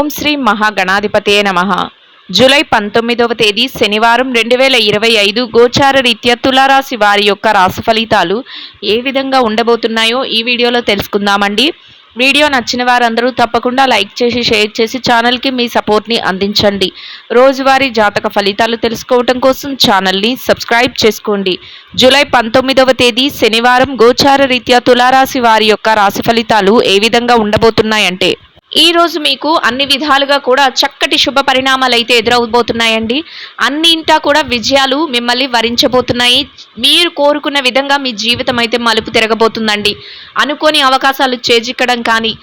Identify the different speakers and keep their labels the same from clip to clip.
Speaker 1: ఓం శ్రీ మహాగణాధిపతే నమః. జూలై 19వ తేదీ శనివారం 2025 గోచార రీత్యా తులారాశి వారి యొక్క రాశి ఫలితాలు ఏ విధంగా ఉండబోతున్నాయో ఈ వీడియోలో తెలుసుకుందామండి. వీడియో నచ్చిన వారందరూ తప్పకుండా లైక్ చేసి షేర్ చేసి ఛానల్కి మీ సపోర్ట్ని అందించండి. రోజువారీ జాతక ఫలితాలు తెలుసుకోవటం కోసం ఛానల్ని సబ్స్క్రైబ్ చేసుకోండి. జూలై 19వ తేదీ శనివారం గోచార రీత్యా తులారాశి వారి యొక్క రాశి ఫలితాలు ఏ విధంగా ఉండబోతున్నాయంటే, ఈ రోజు మీకు అన్ని విధాలుగా కూడా చక్కటి శుభ పరిణామాలు అయితే ఎదురవబోతున్నాయండి. అన్నింటా కూడా విజయాలు మిమ్మల్ని వరించబోతున్నాయి. మీరు కోరుకున్న విధంగా మీ జీవితం అయితే మలుపు తిరగబోతుందండి. అనుకోని అవకాశాలు చేజిక్కడం కానీ,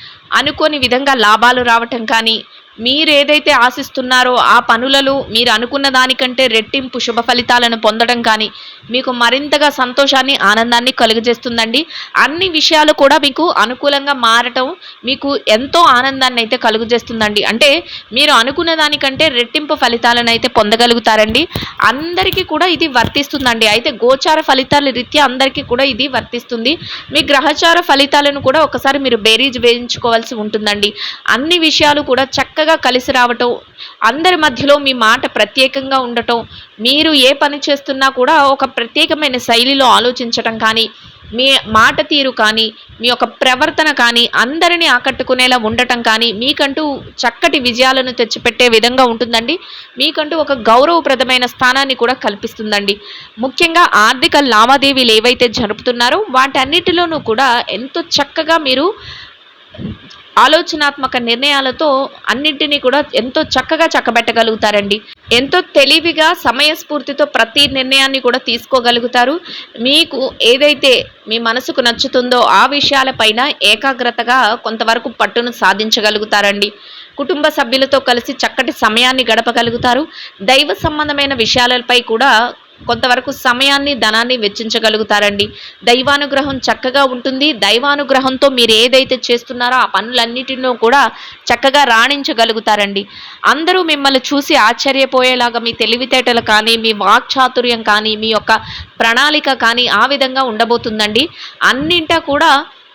Speaker 1: అనుకోని విధంగా లాభాలు రావటం కానీ, మీరు ఏదైతే ఆశిస్తున్నారో ఆ పనులలో మీరు అనుకున్న దానికంటే రెట్టింపు శుభ ఫలితాలను పొందడం కానీ మీకు మరింతగా సంతోషాన్ని ఆనందాన్ని కలుగజేస్తుందండి. అన్ని విషయాలు కూడా మీకు అనుకూలంగా మారటం మీకు ఎంతో ఆనందాన్ని అయితే కలుగజేస్తుందండి. అంటే మీరు అనుకున్న దానికంటే రెట్టింపు ఫలితాలను అయితే పొందగలుగుతారండి. అందరికీ కూడా ఇది వర్తిస్తుందండి. అయితే గోచార ఫలితాల రీత్యా అందరికీ కూడా ఇది వర్తిస్తుంది. మీ గ్రహచార ఫలితాలను కూడా ఒకసారి మీరు బేరీజ్ వేయించుకోవాల్సి ఉంటుందండి. అన్ని విషయాలు కూడా చక్కగా కలిసి రావటం, అందరి మధ్యలో మీ మాట ప్రత్యేకంగా ఉండటం, మీరు ఏ పని చేస్తున్నా కూడా ఒక ప్రత్యేకమైన శైలిలో ఆలోచించటం కానీ, మీ మాట తీరు కానీ, మీ యొక్క ప్రవర్తన కానీ అందరినీ ఆకట్టుకునేలా ఉండటం కానీ మీకంటూ చక్కటి విజయాలను తెచ్చిపెట్టే విధంగా ఉంటుందండి. మీకంటూ ఒక గౌరవప్రదమైన స్థానాన్ని కూడా కల్పిస్తుందండి. ముఖ్యంగా ఆర్థిక లావాదేవీలు ఏవైతే జరుపుతున్నారో వాటన్నిటిలోనూ కూడా ఎంతో చక్కగా మీరు ఆలోచనాత్మక నిర్ణయాలతో అన్నింటినీ కూడా ఎంతో చక్కగా చక్కబెట్టగలుగుతారండి. ఎంతో తెలివిగా సమయస్ఫూర్తితో ప్రతి నిర్ణయాన్ని కూడా తీసుకోగలుగుతారు. మీకు ఏదైతే మీ మనసుకు నచ్చుతుందో ఆ విషయాలపైన ఏకాగ్రతగా కొంతవరకు పట్టును సాధించగలుగుతారండి. కుటుంబ సభ్యులతో కలిసి చక్కటి సమయాన్ని గడపగలుగుతారు. దైవ సంబంధమైన విషయాలపై కూడా కొంతవరకు సమయాన్ని ధనాన్ని వెచ్చించగలుగుతారండి. దైవానుగ్రహం చక్కగా ఉంటుంది. దైవానుగ్రహంతో మీరు ఏదైతే చేస్తున్నారో ఆ పనులన్నిటిలో కూడా చక్కగా రాణించగలుగుతారండి. అందరూ మిమ్మల్ని చూసి ఆశ్చర్యపోయేలాగా మీ తెలివితేటలు కానీ, మీ వాక్చాతుర్యం కానీ, మీ యొక్క ప్రణాళిక కానీ ఆ విధంగా ఉండబోతుందండి. అన్నింటా కూడా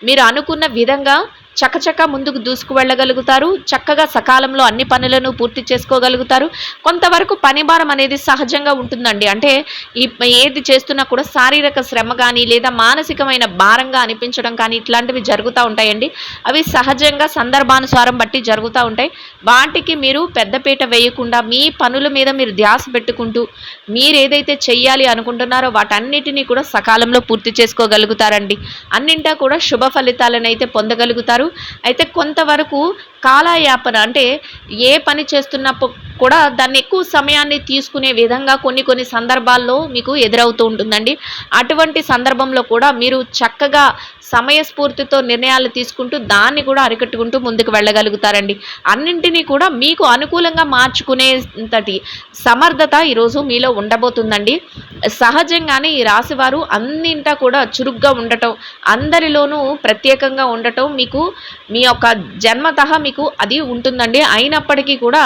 Speaker 1: మీరు అనుకున్న విధంగా చకచక ముందుకు దూసుకు వెళ్ళగలుగుతారు. చక్కగా సకాలంలో అన్ని పనులను పూర్తి చేసుకోగలుగుతారు. కొంతవరకు పనిభారం అనేది సహజంగా ఉంటుందండి. అంటే ఏది చేస్తున్నా కూడా శారీరక శ్రమ కానీ లేదా మానసికమైన భారంగా అనిపించడం కానీ ఇట్లాంటివి జరుగుతూ ఉంటాయండి. అవి సహజంగా సందర్భానుసారం బట్టి జరుగుతూ ఉంటాయి. వాటికి మీరు పెద్దపీట వేయకుండా మీ పనుల మీద మీరు ధ్యాస పెట్టుకుంటూ మీరు ఏదైతే చెయ్యాలి అనుకుంటున్నారో వాటన్నిటినీ కూడా సకాలంలో పూర్తి చేసుకోగలుగుతారండి. అన్నింటా కూడా శుభ ఫలితాలను అయితే పొందగలుగుతారు. అయితే కొంతవరకు కాలయాపన అంటే ఏ పని చేస్తున్నప్పుడు కూడా దాన్ని ఎక్కువ సమయాన్ని తీసుకునే విధంగా కొన్ని సందర్భాల్లో మీకు ఎదురవుతూ ఉంటుందండి. అటువంటి సందర్భంలో కూడా మీరు చక్కగా సమయస్ఫూర్తితో నిర్ణయాలు తీసుకుంటూ దాన్ని కూడా అరికట్టుకుంటూ ముందుకు వెళ్ళగలుగుతారండి. అన్నింటినీ కూడా మీకు అనుకూలంగా మార్చుకునేంతటి సమర్థత ఈరోజు మీలో ఉండబోతుందండి. సహజంగానే ఈ రాశివారు అన్నింటా కూడా చురుగ్గా ఉండటం, అందరిలోనూ ప్రత్యేకంగా ఉండటం మీకు మీ యొక్క జన్మతః మీకు అది ఉంటుందండి. అయినప్పటికీ కూడా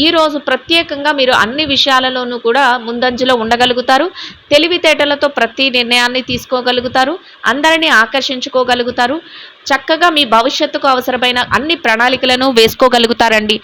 Speaker 1: ఈరోజు ప్రత్యేకంగా మీరు అన్ని విషయాలలోనూ కూడా ముందంజలో ఉండగలుగుతారు. తెలివితేటలతో ప్రతి నిర్ణయాన్ని తీసుకోగలుగుతారు. అందరినీ ఆకర్షించుకోగలుగుతారు. చక్కగా మీ భవిష్యత్తుకు అవసరమైన అన్ని ప్రణాళికలను వేసుకోగలుగుతారండి.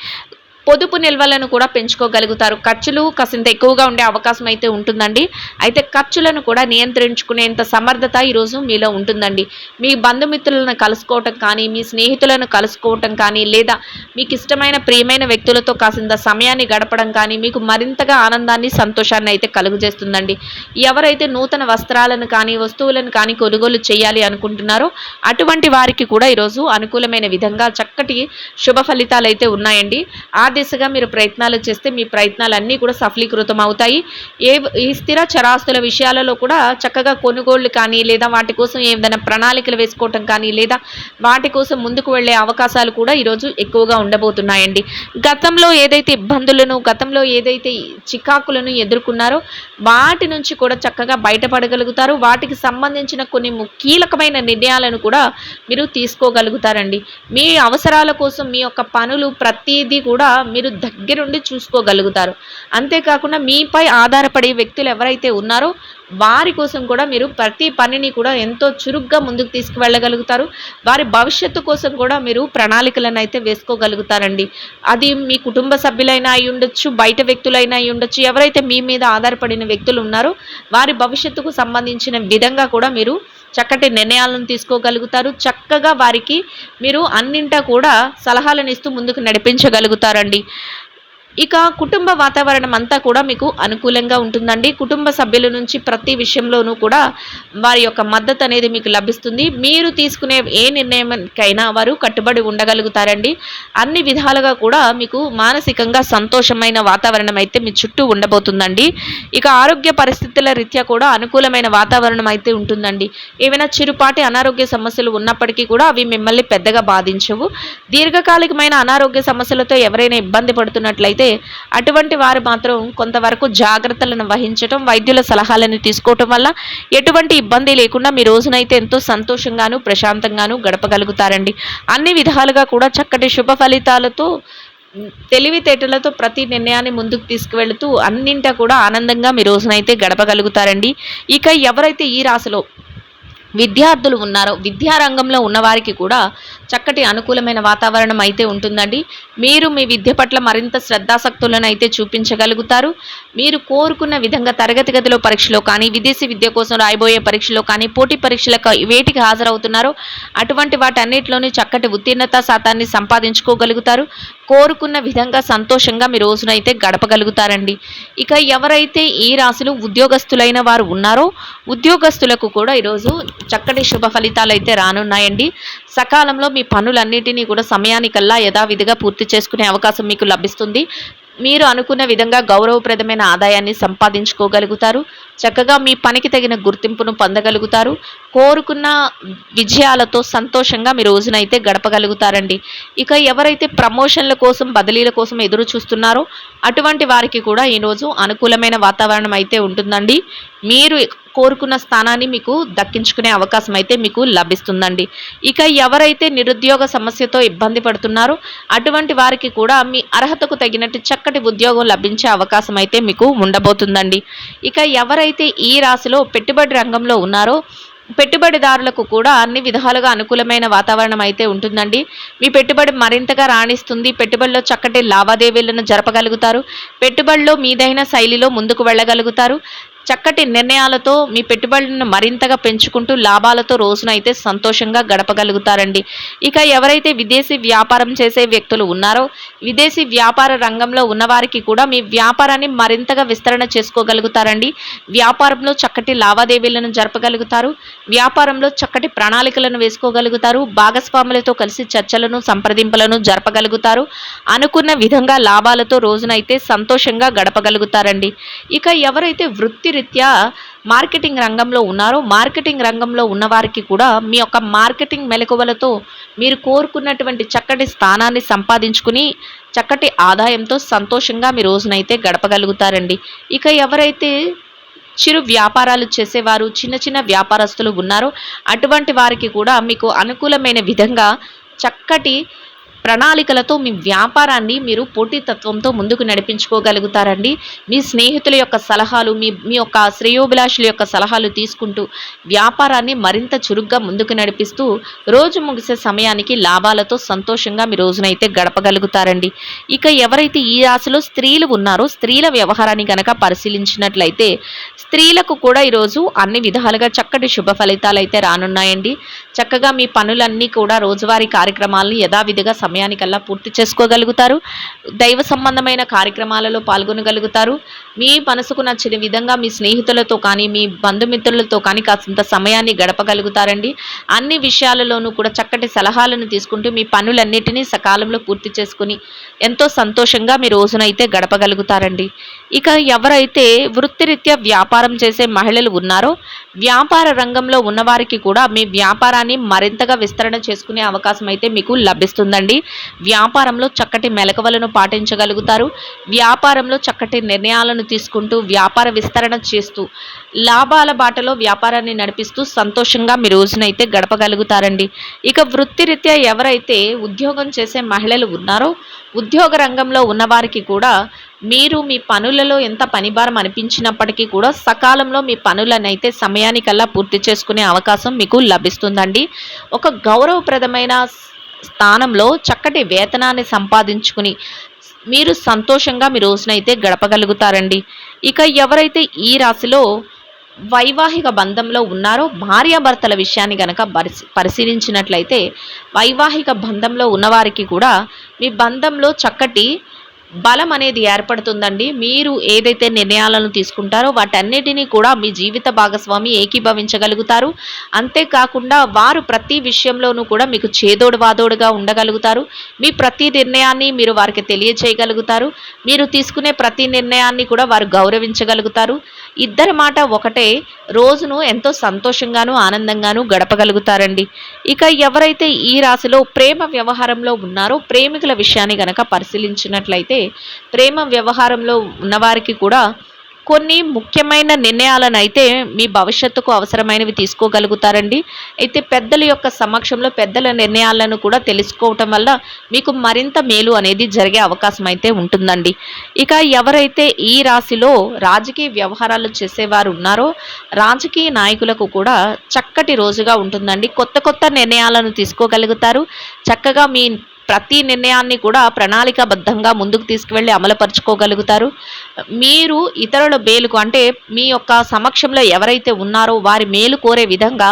Speaker 1: పొదుపు నిల్వలను కూడా పెంచుకోగలుగుతారు. ఖర్చులు కాసింత ఎక్కువగా ఉండే అవకాశం అయితే ఉంటుందండి. అయితే ఖర్చులను కూడా నియంత్రించుకునేంత సమర్థత ఈరోజు మీలో ఉంటుందండి. మీ బంధుమిత్రులను కలుసుకోవటం కానీ, మీ స్నేహితులను కలుసుకోవటం కానీ, లేదా మీకు ఇష్టమైన ప్రియమైన వ్యక్తులతో కాసింత సమయాన్ని గడపడం కానీ మీకు మరింతగా ఆనందాన్ని సంతోషాన్ని అయితే కలుగజేస్తుందండి. ఎవరైతే నూతన వస్త్రాలను కానీ వస్తువులను కానీ కొనుగోలు చేయాలి అనుకుంటున్నారో అటువంటి వారికి కూడా ఈరోజు అనుకూలమైన విధంగా చక్కటి శుభ ఫలితాలు అయితే ఉన్నాయండి. ఆ దిశగా మీరు ప్రయత్నాలు చేస్తే మీ ప్రయత్నాలన్నీ కూడా సఫలీకృతం అవుతాయి. ఈ స్థిర చరాస్తుల విషయాలలో కూడా చక్కగా కొనుగోళ్లు కానీ లేదా వాటి కోసం ఏదైనా ప్రణాళికలు వేసుకోవటం కానీ లేదా వాటి కోసం ముందుకు వెళ్ళే అవకాశాలు కూడా ఈరోజు ఎక్కువగా ఉండబోతున్నాయండి. గతంలో ఏదైతే ఇబ్బందులను గతంలో ఏదైతే చికాకులను ఎదుర్కొన్నారో వాటి నుంచి కూడా చక్కగా బయటపడగలుగుతారు. వాటికి సంబంధించిన కొన్ని కీలకమైన నిర్ణయాలను కూడా మీరు తీసుకోగలుగుతారండి. మీ అవసరాల కోసం మీ యొక్క పనులు ప్రతిదీ కూడా మీరు దగ్గరుండి చూసుకోగలుగుతారు. అంతేకాకుండా మీపై ఆధారపడే వ్యక్తులు ఎవరైతే ఉన్నారో వారి కోసం కూడా మీరు ప్రతి పనిని కూడా ఎంతో చురుగ్గా ముందుకు తీసుకువెళ్ళగలుగుతారు. వారి భవిష్యత్తు కోసం కూడా మీరు ప్రణాళికలనైతే వేసుకోగలుగుతారండి. అది మీ కుటుంబ సభ్యులైనా అయ్యుండొచ్చు, బయట వ్యక్తులైనా అయ్యుండొచ్చు. ఎవరైతే మీ మీద ఆధారపడిన వ్యక్తులు ఉన్నారో వారి భవిష్యత్తుకు సంబంధించిన విధంగా కూడా మీరు చక్కటి నిర్ణయాలను తీసుకోగలుగుతారు. చక్కగా వారికి మీరు అన్నింటా కూడా సలహాలను ఇస్తూ ముందుకు నడిపించగలుగుతారండి. ఇక కుటుంబ వాతావరణం అంతా కూడా మీకు అనుకూలంగా ఉంటుందండి. కుటుంబ సభ్యుల నుంచి ప్రతి విషయంలోనూ కూడా వారి యొక్క మద్దతు అనేది మీకు లభిస్తుంది. మీరు తీసుకునే ఏ నిర్ణయంకైనా వారు కట్టుబడి ఉండగలుగుతారండి. అన్ని విధాలుగా కూడా మీకు మానసికంగా సంతోషమైన వాతావరణం అయితే మీ చుట్టూ ఉండబోతుందండి. ఇక ఆరోగ్య పరిస్థితుల రీత్యా కూడా అనుకూలమైన వాతావరణం అయితే ఉంటుందండి. ఏవైనా చిరుపాటి అనారోగ్య సమస్యలు ఉన్నప్పటికీ కూడా అవి మిమ్మల్ని పెద్దగా బాధించవు. దీర్ఘకాలికమైన అనారోగ్య సమస్యలతో ఎవరైనా ఇబ్బంది పడుతున్నట్లయితే అటువంటి వారు మాత్రం కొంతవరకు జాగ్రత్తలను వహించటం, వైద్యుల సలహాలను తీసుకోవటం వల్ల ఎటువంటి ఇబ్బంది లేకుండా మీ రోజునైతే ఎంతో సంతోషంగాను ప్రశాంతంగాను గడపగలుగుతారండి. అన్ని విధాలుగా కూడా చక్కటి శుభ ఫలితాలతో తెలివితేటలతో ప్రతి నిర్ణయాన్ని ముందుకు తీసుకువెళుతూ అన్నింటా కూడా ఆనందంగా మీ రోజునైతే గడపగలుగుతారండి. ఇక ఎవరైతే ఈ రాశిలో విద్యార్థులు ఉన్నారో విద్యారంగంలో ఉన్నవారికి కూడా చక్కటి అనుకూలమైన వాతావరణం అయితే ఉంటుందండి. మీరు మీ విద్య పట్ల మరింత శ్రద్ధాసక్తులను అయితే చూపించగలుగుతారు. మీరు కోరుకున్న విధంగా తరగతి గదిలో పరీక్షలో కానీ, విదేశీ విద్య కోసం రాయబోయే పరీక్షలో కానీ, పోటీ పరీక్షలకు వేటికి హాజరవుతున్నారో అటువంటి వాటన్నిటిలోని చక్కటి ఉత్తీర్ణత శాతాన్ని సంపాదించుకోగలుగుతారు. కోరుకున్న విధంగా సంతోషంగా మీ రోజునైతే గడపగలుగుతారండి. ఇక ఎవరైతే ఈ రాశిలో ఉద్యోగస్తులైన వారు ఉన్నారో ఉద్యోగస్తులకు కూడా ఈరోజు చక్కటి శుభ ఫలితాలు అయితే రానున్నాయండి. సకాలంలో మీ పనులన్నిటినీ కూడా సమయానికల్లా యథావిధిగా పూర్తి చేసుకునే అవకాశం మీకు లభిస్తుంది. మీరు అనుకున్న విధంగా గౌరవప్రదమైన ఆదాయాన్ని సంపాదించుకోగలుగుతారు. చక్కగా మీ పనికి తగిన గుర్తింపును పొందగలుగుతారు. కోరుకున్న విజయాలతో సంతోషంగా మీ రోజునైతే గడపగలుగుతారండి. ఇక ఎవరైతే ప్రమోషన్ల కోసం, బదిలీల కోసం ఎదురు చూస్తున్నారో అటువంటి వారికి కూడా ఈరోజు అనుకూలమైన వాతావరణం అయితే ఉంటుందండి. మీరు కోరుకున్న స్థానాన్ని మీకు దక్కించుకునే అవకాశం అయితే మీకు లభిస్తుందండి. ఇక ఎవరైతే నిరుద్యోగ సమస్యతో ఇబ్బంది పడుతున్నారో అటువంటి వారికి కూడా మీ అర్హతకు తగినట్టు చక్కటి ఉద్యోగం లభించే అవకాశం అయితే మీకు ఉండబోతుందండి. ఇక ఎవరైతే ఈ రాశిలో పెట్టుబడి రంగంలో ఉన్నారో పెట్టుబడిదారులకు కూడా అన్ని విధాలుగా అనుకూలమైన వాతావరణం అయితే ఉంటుందండి. మీ పెట్టుబడి మరింతగా రాణిస్తుంది. పెట్టుబడిలో చక్కటి లావాదేవీలను జరపగలుగుతారు. పెట్టుబడిలో మీదైన శైలిలో ముందుకు వెళ్ళగలుగుతారు. చక్కటి నిర్ణయాలతో మీ పెట్టుబడులను మరింతగా పెంచుకుంటూ లాభాలతో రోజునైతే సంతోషంగా గడపగలుగుతారండి. ఇక ఎవరైతే విదేశీ వ్యాపారం చేసే వ్యక్తులు ఉన్నారో విదేశీ వ్యాపార రంగంలో ఉన్నవారికి కూడా మీ వ్యాపారాన్ని మరింతగా విస్తరణ చేసుకోగలుగుతారండి. వ్యాపారంలో చక్కటి లావాదేవీలను జరపగలుగుతారు. వ్యాపారంలో చక్కటి ప్రణాళికలను వేసుకోగలుగుతారు. భాగస్వాములతో కలిసి చర్చలను, సంప్రదింపులను జరపగలుగుతారు. అనుకున్న విధంగా లాభాలతో రోజునైతే సంతోషంగా గడపగలుగుతారండి. ఇక ఎవరైతే వృత్తిరీత్యా మార్కెటింగ్ రంగంలో ఉన్నారో మార్కెటింగ్ రంగంలో ఉన్నవారికి కూడా మీ యొక్క మార్కెటింగ్ మెలకువలతో మీరు కోరుకున్నటువంటి చక్కటి స్థానాన్ని సంపాదించుకుని చక్కటి ఆదాయంతో సంతోషంగా మీ రోజునైతే గడపగలుగుతారండి. ఇక ఎవరైతే చిరు వ్యాపారాలు చేసేవారు, చిన్న చిన్న వ్యాపారస్తులు ఉన్నారో అటువంటి వారికి కూడా మీకు అనుకూలమైన విధంగా చక్కటి ప్రణాళికలతో మీ వ్యాపారాన్ని మీరు పోటీతత్వంతో ముందుకు నడిపించుకోగలుగుతారండి. మీ స్నేహితుల యొక్క సలహాలు, మీ యొక్క శ్రేయోభిలాషుల యొక్క సలహాలు తీసుకుంటూ వ్యాపారాన్ని మరింత చురుగ్గా ముందుకు నడిపిస్తూ రోజు ముగిసే సమయానికి లాభాలతో సంతోషంగా మీ రోజునైతే గడపగలుగుతారండి. ఇక ఎవరైతే ఈ రాశిలో స్త్రీలు ఉన్నారో స్త్రీల వ్యవహారాన్ని కనుక పరిశీలించినట్లయితే స్త్రీలకు కూడా ఈరోజు అన్ని విధాలుగా చక్కటి శుభ ఫలితాలు అయితే రానున్నాయండి. చక్కగా మీ పనులన్నీ కూడా రోజువారీ కార్యక్రమాలను యథావిధిగా సమయానికల్లా పూర్తి చేసుకోగలుగుతారు. దైవ సంబంధమైన కార్యక్రమాలలో పాల్గొనగలుగుతారు. మీ మనసుకు నచ్చిన విధంగా మీ స్నేహితులతో కానీ, మీ బంధుమిత్రులతో కానీ కాసింత సమయాన్ని గడపగలుగుతారండి. అన్ని విషయాలలోనూ కూడా చక్కటి సలహాలను తీసుకుంటూ మీ పనులన్నిటినీ సకాలంలో పూర్తి చేసుకుని ఎంతో సంతోషంగా మీ రోజునైతే గడపగలుగుతారండి. ఇక ఎవరైతే వృత్తిరీత్యా వ్యాపారం చేసే మహిళలు ఉన్నారో వ్యాపార రంగంలో ఉన్నవారికి కూడా మీ వ్యాపారాన్ని మరింతగా విస్తరణ చేసుకునే అవకాశం అయితే మీకు లభిస్తుందండి. వ్యాపారంలో చక్కటి మెలకువలను పాటించగలుగుతారు. వ్యాపారంలో చక్కటి నిర్ణయాలను తీసుకుంటూ వ్యాపార విస్తరణ చేస్తూ లాభాల బాటలో వ్యాపారాన్ని నడిపిస్తూ సంతోషంగా మీ రోజునైతే గడపగలుగుతారండి. ఇక వృత్తిరీత్యా ఎవరైతే ఉద్యోగం చేసే మహిళలు ఉన్నారో, ఉద్యోగ రంగంలో ఉన్నవారికి కూడా మీరు మీ పనులలో ఎంత పనిభారం అనిపించినప్పటికీ కూడా సకాలంలో మీ పనులనైతే సమయానికల్లా పూర్తి చేసుకునే అవకాశం మీకు లభిస్తుందండి. ఒక గౌరవప్రదమైన స్థానంలో చక్కటి వేతనాన్ని సంపాదించుకుని మీరు సంతోషంగా మీ రోజునైతే గడపగలుగుతారండి. ఇక ఎవరైతే ఈ రాశిలో వైవాహిక బంధంలో ఉన్నారో, భార్యాభర్తల విషయాన్ని గనక పరిశీలించినట్లయితే వైవాహిక బంధంలో ఉన్నవారికి కూడా మీ బంధంలో చక్కటి బలం అనేది ఏర్పడుతుందండి. మీరు ఏదైతే నిర్ణయాలను తీసుకుంటారో వాటన్నిటినీ కూడా మీ జీవిత భాగస్వామి ఏకీభవించగలుగుతారు. అంతేకాకుండా వారు ప్రతి విషయంలోనూ కూడా మీకు చేదోడు వాదోడుగా ఉండగలుగుతారు. మీ ప్రతి నిర్ణయాన్ని మీరు వారికి తెలియచేయగలుగుతారు. మీరు తీసుకునే ప్రతి నిర్ణయాన్ని కూడా వారు గౌరవించగలుగుతారు. ఇద్దరి మాట ఒకటే, రోజును ఎంతో సంతోషంగాను ఆనందంగాను గడపగలుగుతారండి. ఇక ఎవరైతే ఈ రాశిలో ప్రేమ వ్యవహారంలో ఉన్నారో, ప్రేమికుల విషయాన్ని గనక పరిశీలించినట్లయితే ప్రేమ వ్యవహారంలో ఉన్నవారికి కూడా కొన్ని ముఖ్యమైన నిర్ణయాలను అయితే మీ భవిష్యత్తుకు అవసరమైనవి తీసుకోగలుగుతారండి. అయితే పెద్దల యొక్క సమక్షంలో పెద్దల నిర్ణయాలను కూడా తెలుసుకోవటం వల్ల మీకు మరింత మేలు అనేది జరిగే అవకాశం అయితే ఉంటుందండి. ఇక ఎవరైతే ఈ రాశిలో రాజకీయ వ్యవహారాలు చేసేవారు ఉన్నారో, రాజకీయ నాయకులకు కూడా చక్కటి రోజుగా ఉంటుందండి. కొత్త కొత్త నిర్ణయాలను తీసుకోగలుగుతారు. చక్కగా మీ ప్రతి నిర్ణయాన్ని కూడా ప్రణాళికాబద్ధంగా ముందుకు తీసుకువెళ్ళి అమలుపరుచుకోగలుగుతారు. మీరు ఇతరుల మేలుకు, అంటే మీ యొక్క సమక్షంలో ఎవరైతే ఉన్నారో వారి మేలు కోరే విధంగా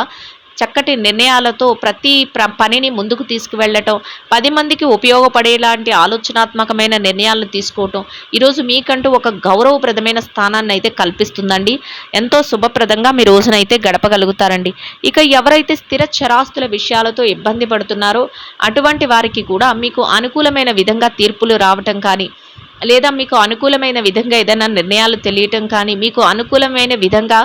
Speaker 1: చక్కటి నిర్ణయాలతో ప్రతి పనిని ముందుకు తీసుకువెళ్ళటం, 10 మందికి ఉపయోగపడేలాంటి ఆలోచనాత్మకమైన నిర్ణయాలను తీసుకోవటం ఈరోజు మీకంటూ ఒక గౌరవప్రదమైన స్థానాన్ని అయితే కల్పిస్తుందండి. ఎంతో శుభప్రదంగా మీ రోజునైతే గడపగలుగుతారండి. ఇక ఎవరైతే స్థిర చరాస్తుల విషయాలతో ఇబ్బంది పడుతున్నారో అటువంటి వారికి కూడా మీకు అనుకూలమైన విధంగా తీర్పులు రావటం కానీ, లేదా మీకు అనుకూలమైన విధంగా ఏదైనా నిర్ణయాలు తెలియటం కానీ, మీకు అనుకూలమైన విధంగా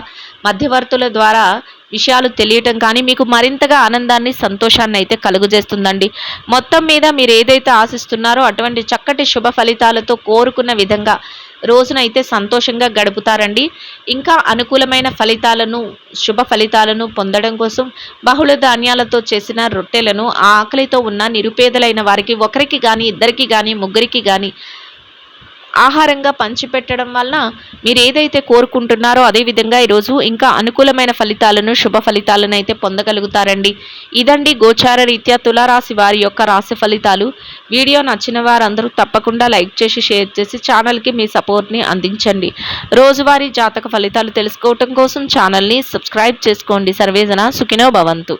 Speaker 1: మధ్యవర్తుల ద్వారా విషయాలు తెలియటం కానీ మీకు మరింతగా ఆనందాన్ని, సంతోషాన్ని అయితే కలుగజేస్తుందండి. మొత్తం మీద మీరు ఏదైతే ఆశిస్తున్నారో అటువంటి చక్కటి శుభ ఫలితాలతో కోరుకున్న విధంగా రోజునైతే సంతోషంగా గడుపుతారండి. ఇంకా అనుకూలమైన ఫలితాలను, శుభ ఫలితాలను పొందడం కోసం బహుళ ధాన్యాలతో చేసిన రొట్టెలను ఆకలితో ఉన్న నిరుపేదలైన వారికి ఒకరికి కానీ, ఇద్దరికి కానీ, ముగ్గురికి కానీ ఆహారంగా పంచిపెట్టడం వలన మీరు ఏదైతే కోరుకుంటున్నారో అదేవిధంగా ఈరోజు ఇంకా అనుకూలమైన ఫలితాలను, శుభ ఫలితాలను అయితే పొందగలుగుతారండి. ఇదండి గోచార రీత్యా తులారాశి వారి యొక్క రాశి ఫలితాలు. వీడియో నచ్చిన వారందరూ తప్పకుండా లైక్ చేసి, షేర్ చేసి ఛానల్కి మీ సపోర్ట్ని అందించండి. రోజువారీ జాతక ఫలితాలు తెలుసుకోవటం కోసం ఛానల్ని సబ్స్క్రైబ్ చేసుకోండి. సర్వేజన సుఖినో భవంతు.